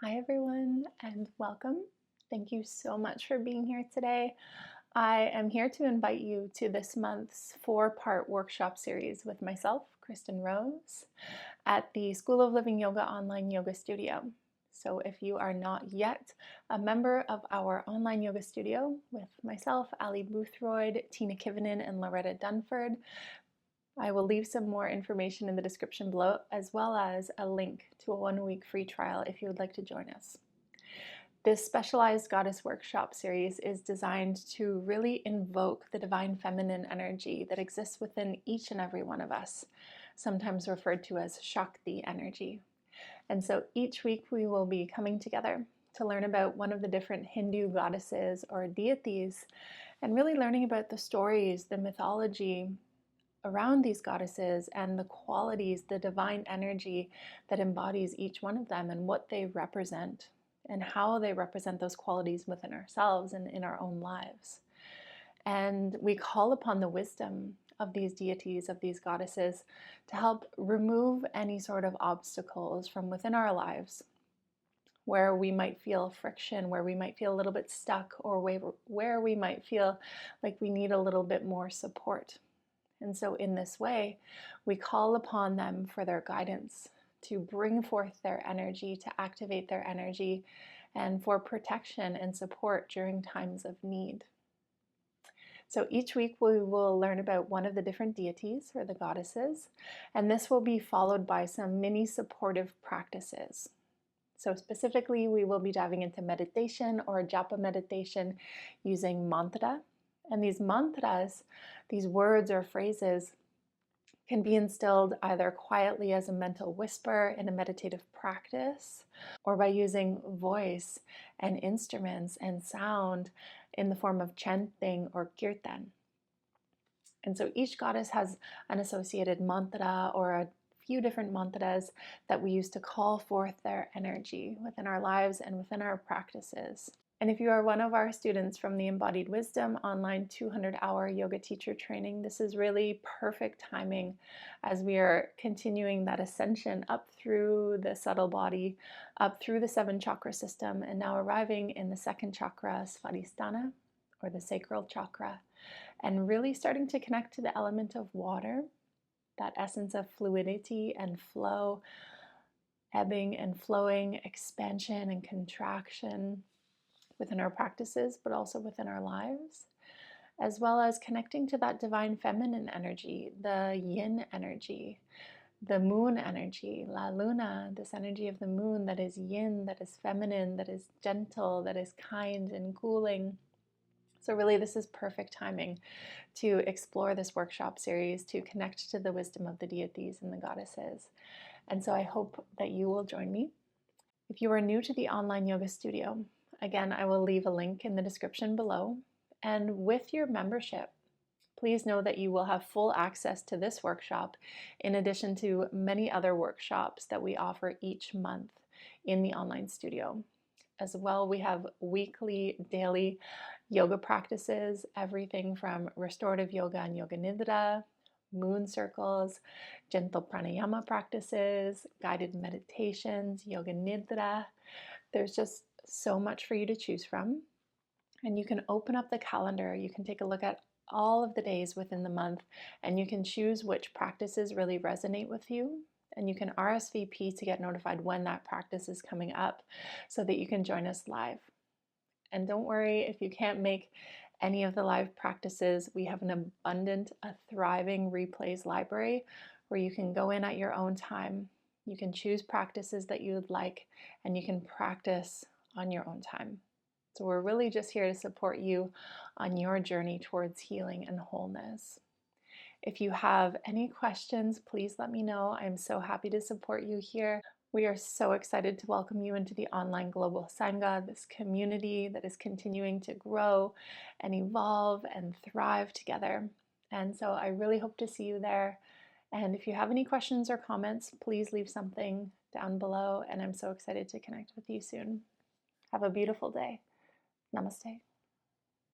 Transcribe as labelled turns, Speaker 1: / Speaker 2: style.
Speaker 1: Hi, everyone, and welcome. Thank you so much for being here today. I am here to invite you to this month's 4-part workshop series with myself, Kristyn Rose, at the School of Living Yoga online yoga studio. So if you are not yet a member of our online yoga studio with myself, Ali Boothroyd, Tina Kivenin, and Loretta Dunford, I will leave some more information in the description below, as well as a link to a 1-week free trial if you would like to join us. This specialized goddess workshop series is designed to really invoke the divine feminine energy that exists within each and every one of us, sometimes referred to as Shakti energy. And so each week we will be coming together to learn about one of the different Hindu goddesses or deities, and really learning about the stories, the mythology around these goddesses and the qualities, the divine energy that embodies each one of them and what they represent and how they represent those qualities within ourselves and in our own lives. And we call upon the wisdom of these deities, of these goddesses, to help remove any sort of obstacles from within our lives where we might feel friction, where we might feel a little bit stuck, or where we might feel like we need a little bit more support. And so in this way, we call upon them for their guidance, to bring forth their energy, to activate their energy, and for protection and support during times of need. So each week we will learn about one of the different deities or the goddesses, and this will be followed by some mini supportive practices. So specifically, we will be diving into meditation or japa meditation using mantra. And these mantras, these words or phrases, can be instilled either quietly as a mental whisper in a meditative practice, or by using voice and instruments and sound in the form of chanting or kirtan. And so each goddess has an associated mantra or a few different mantras that we use to call forth their energy within our lives and within our practices. And if you are one of our students from the Embodied Wisdom online 200-hour yoga teacher training, this is really perfect timing as we are continuing that ascension up through the subtle body, up through the 7 chakra system, and now arriving in the 2nd chakra, Svadhisthana, or the sacral chakra, and really starting to connect to the element of water, that essence of fluidity and flow, ebbing and flowing, expansion and contraction within our practices, but also within our lives, as well as connecting to that divine feminine energy, the yin energy, the moon energy, la luna, this energy of the moon that is yin, that is feminine, that is gentle, that is kind and cooling. So really this is perfect timing to explore this workshop series, to connect to the wisdom of the deities and the goddesses. And so I hope that you will join me. If you are new to the online yoga studio, again, I will leave a link in the description below. And with your membership, please know that you will have full access to this workshop in addition to many other workshops that we offer each month in the online studio. As well, we have weekly, daily yoga practices, everything from restorative yoga and yoga nidra, moon circles, gentle pranayama practices, guided meditations, yoga nidra. There's just so much for you to choose from. And you can open up the calendar, you can take a look at all of the days within the month, and you can choose which practices really resonate with you. And you can RSVP to get notified when that practice is coming up so that you can join us live. And don't worry if you can't make any of the live practices. We have an abundant, a thriving replays library where you can go in at your own time. You can choose practices that you would like, and you can practice on your own time. So we're really just here to support you on your journey towards healing and wholeness. If you have any questions, please let me know. I'm so happy to support you here. We are so excited to welcome you into the online global Sangha, this community that is continuing to grow and evolve and thrive together. And so I really hope to see you there. And if you have any questions or comments, please leave something down below. And I'm so excited to connect with you soon. Have a beautiful day. Namaste.